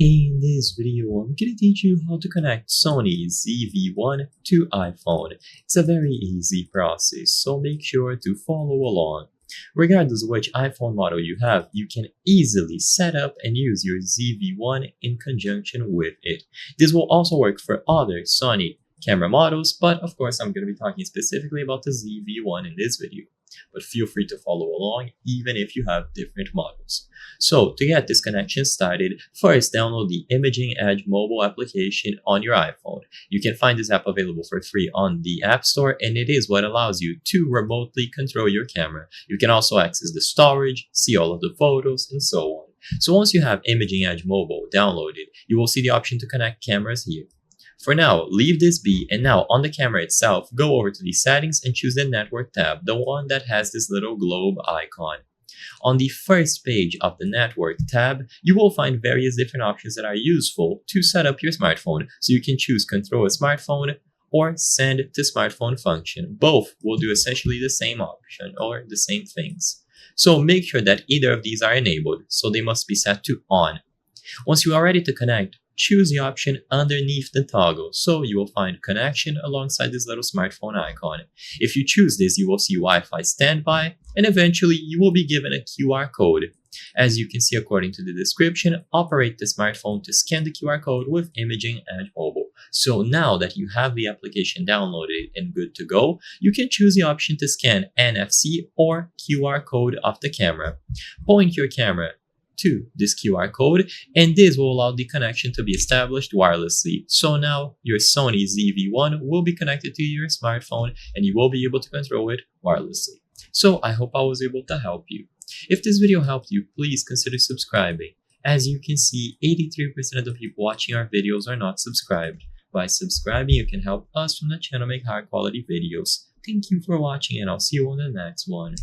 In this video, I'm going to teach you how to connect Sony ZV1 to iPhone. It's a very easy process, so make sure to follow along. Regardless of which iPhone model you have, you can easily set up and use your ZV1 in conjunction with it. This will also work for other Sony camera models, but of course I'm going to be talking specifically about the ZV1 in this video. But feel free to follow along even if you have different models. So to get this connection started, first download the Imaging Edge mobile application on your iPhone. You can find this app available for free on the App Store, and it is what allows you to remotely control your camera. You can also access the storage, see all of the photos, and so on. So once you have Imaging Edge mobile downloaded, you will see the option to connect cameras here. For now, leave this be, and now on the camera itself, go over to the settings and choose the network tab, the one that has this little globe icon. On the first page of the network tab, you will find various different options that are useful to set up your smartphone. So you can choose control a smartphone or send to smartphone function. Both will do essentially the same option or the same things. So make sure that either of these are enabled, so they must be set to on. Once you are ready to connect, choose the option underneath the toggle, so you will find connection alongside this little smartphone icon. If you choose this, you will see Wi-Fi standby, and eventually you will be given a QR code. As you can see according to the description, operate the smartphone to scan the QR code with Imaging Edge Mobile. So now that you have the application downloaded and good to go, you can choose the option to scan NFC or QR code of the camera. Point your camera to this QR code, and this will allow the connection to be established wirelessly. So now your Sony ZV1 will be connected to your smartphone and you will be able to control it wirelessly. So I hope I was able to help you. If this video helped you, please consider subscribing. As you can see, 83% of the people watching our videos are not subscribed. By subscribing, you can help us from the channel make higher quality videos. Thank you for watching, and I'll see you on the next one.